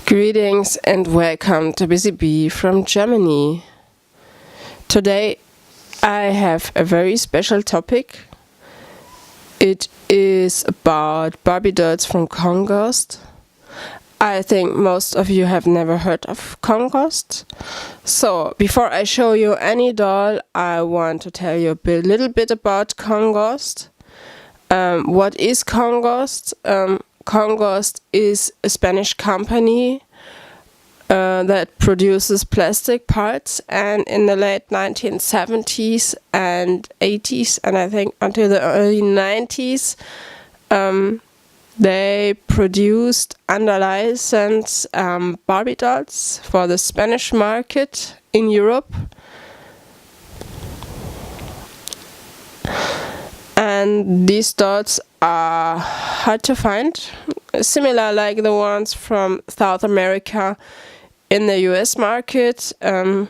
Greetings and welcome to Busy Bee from Germany. Today I have a very special topic. It is about Barbie dolls from Congost. I think most of you have never heard of Congost. So before I show you any doll, I want to tell you a little bit about Congost. What is Congost? Congost is a Spanish company that produces plastic parts, and in the late 1970s and 80s, and I think until the early 90s, they produced under license Barbie dolls for the Spanish market in Europe. And these dolls are hard to find, similar like the ones from South America in the US market. In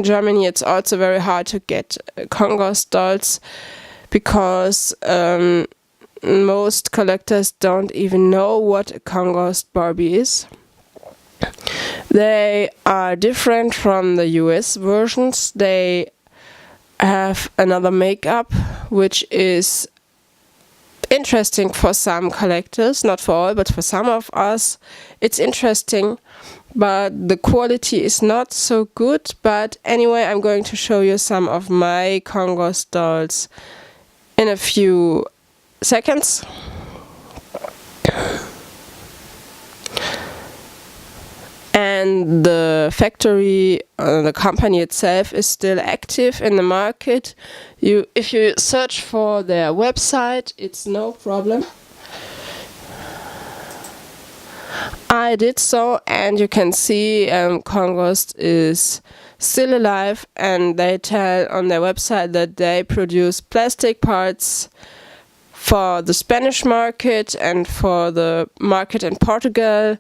Germany it's also very hard to get Congost dolls because most collectors don't even know what a Congost Barbie is. They are different from the US versions. They have another makeup, which is interesting for some collectors, not for all, but for some of us it's interesting, but the quality is not so good. But anyway, I'm going to show you some of my Congost dolls in a few seconds. And the factory, the company itself is still active in the market. If you search for their website, it's no problem. I did so, and you can see Congost is still alive, and they tell on their website that they produce plastic parts for the Spanish market and for the market in Portugal.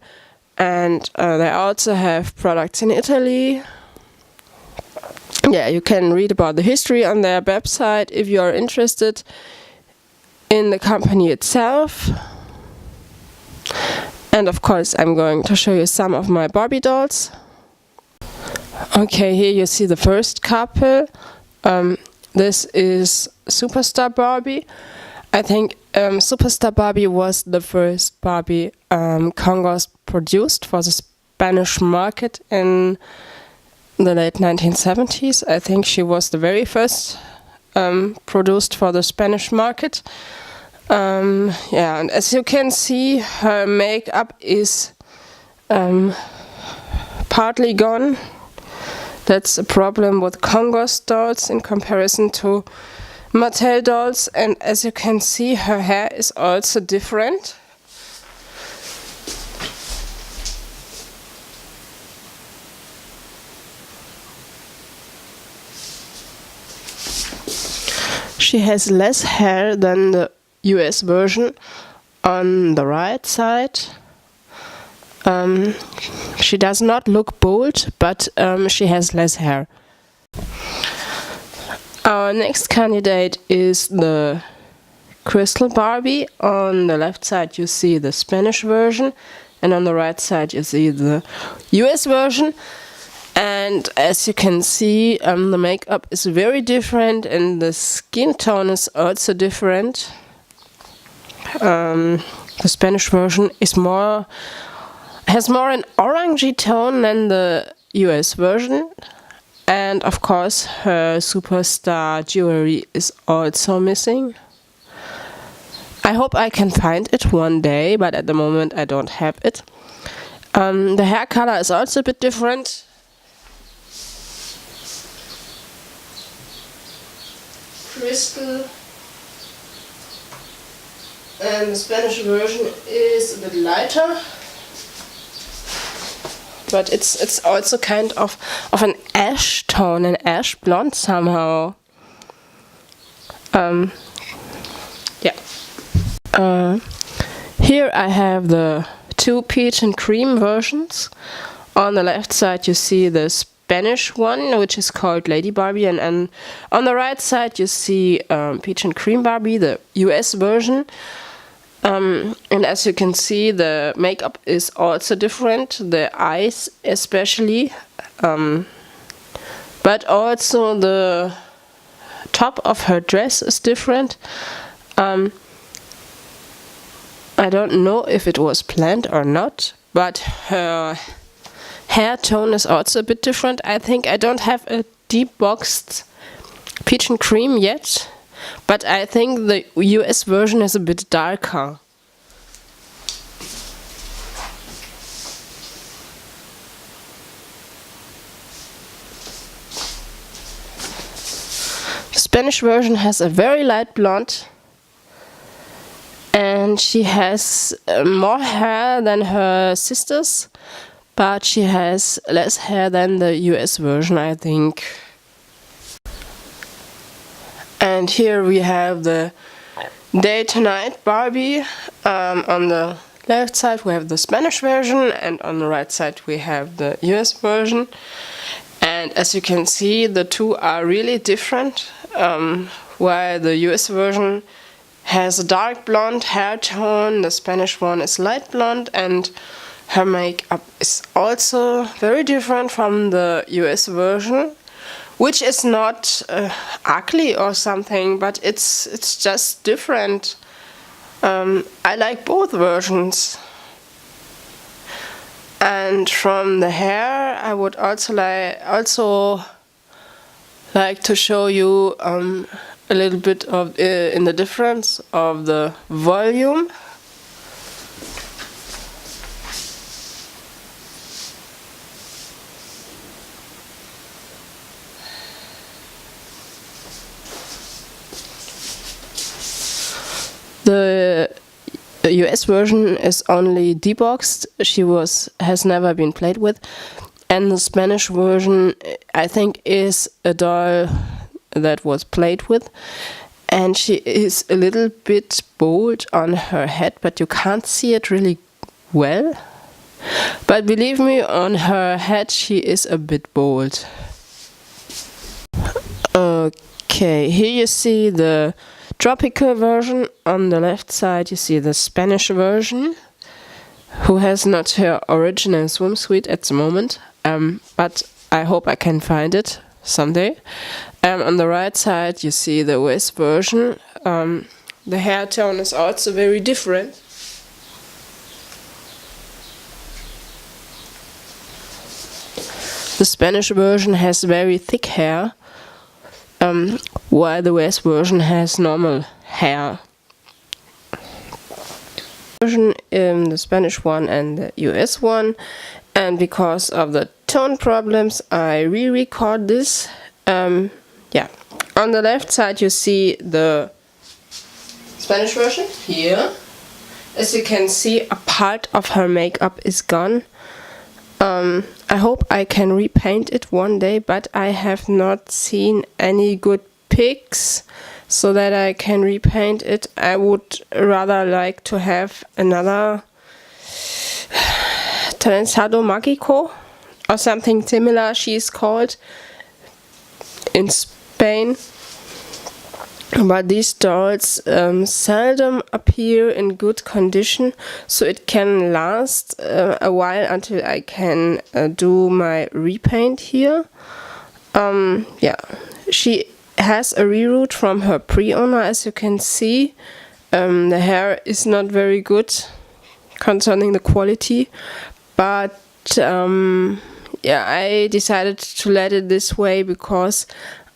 And they also have products in Italy. Yeah, you can read about the history on their website if you are interested in the company itself. And of course, I'm going to show you some of my Barbie dolls. Okay, here you see the first couple. This is Superstar Barbie. I think Superstar Barbie was the first Barbie Congost produced for the Spanish market in the late 1970s. I think she was the very first produced for the Spanish market. Yeah, and as you can see, her makeup is partly gone. That's a problem with Congost dolls in comparison to Mattel dolls, and as you can see, her hair is also different. She has less hair than the US version on the right side. She does not look bold, but she has less hair. Our next candidate is the Crystal Barbie. On the left side you see the Spanish version, and on the right side you see the US version. And as you can see, the makeup is very different, and the skin tone is also different. The Spanish version has more an orangey tone than the US version. And of course, her superstar jewelry is also missing. I hope I can find it one day, but at the moment I don't have it. The hair color is also a bit different. Crystal. And the Spanish version is a bit lighter. But it's also kind of an ash tone, an ash blonde somehow. Yeah. Here I have the two peach and cream versions. On the left side you see the Spanish one, which is called Lady Barbie, and on the right side you see peach and cream Barbie, the US version. And as you can see, the makeup is also different, the eyes especially, but also the top of her dress is different. I don't know if it was planned or not, but her hair tone is also a bit different. I think I don't have a deep boxed peach and cream yet, but I think the US version is a bit darker. The Spanish version has a very light blonde, and she has more hair than her sisters, but she has less hair than the US version, I think. And here we have the Day to Night Barbie. On the left side we have the Spanish version, and on the right side we have the US version. And as you can see, the two are really different. While the US version has a dark blonde hair tone, the Spanish one is light blonde, and her makeup is also very different from the US version, which is not ugly or something, but it's just different. I like both versions. And from the hair, I would also like to show you a little bit of in the difference of the volume. The US version is only deboxed. She has never been played with, and the Spanish version, I think, is a doll that was played with, and she is a little bit bold on her head, but you can't see it really well. But believe me, on her head she is a bit bold. Okay, here you see the tropical version. On the left side you see the Spanish version, who has not her original swimsuit at the moment, but I hope I can find it someday. On the right side you see the US version. The hair tone is also very different. The Spanish version has very thick hair, while the US version has normal hair. The Spanish one and the US one, and because of the tone problems I re-record this. Yeah, on the left side you see the Spanish version here. As you can see, a part of her makeup is gone. I hope I can repaint it one day, but I have not seen any good pics so that I can repaint it. I would rather like to have another Trenzado Mágico or something similar, she's called, in Spain. But these dolls seldom appear in good condition, so it can last a while until I can do my repaint here. Yeah, she has a reroute from her pre-owner, as you can see. The hair is not very good concerning the quality, but yeah, I decided to let it this way because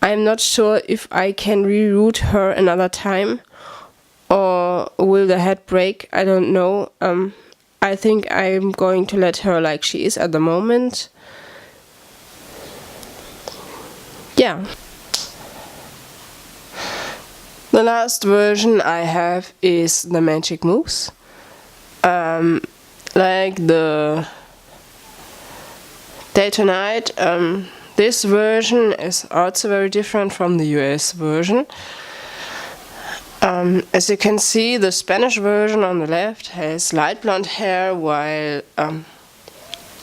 I'm not sure if I can reroute her another time, or will the head break, I don't know. I think I'm going to let her like she is at the moment. Yeah. The last version I have is the Magic Moves. Like the Day to Night, this version is also very different from the US version. As you can see, the Spanish version on the left has light blonde hair, while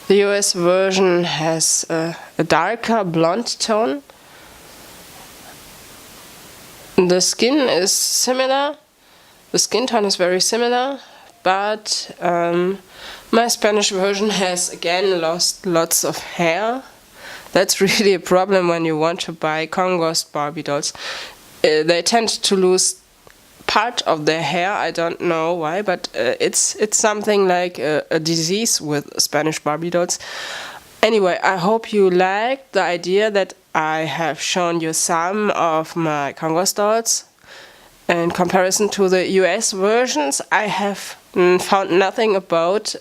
the US version has a darker blonde tone. The skin is similar, the skin tone is very similar, but my Spanish version has again lost lots of hair. That's really a problem when you want to buy Congost Barbie dolls. They tend to lose part of their hair. I don't know why, but it's something like a disease with Spanish Barbie dolls. Anyway, I hope you liked the idea that I have shown you some of my Congost dolls. In comparison to the US versions, I have found nothing about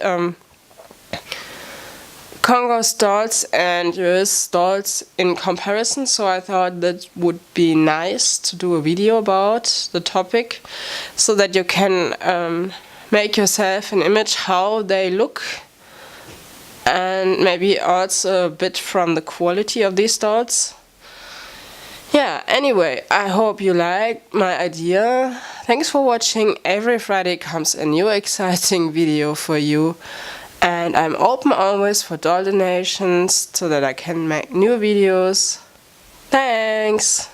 Congost dolls and US dolls in comparison, so I thought that would be nice to do a video about the topic so that you can make yourself an image how they look, and maybe also a bit from the quality of these dolls. Yeah, anyway, I hope you liked my idea. Thanks for watching. Every Friday comes a new exciting video for you. And I'm open always for doll donations so that I can make new videos. Thanks!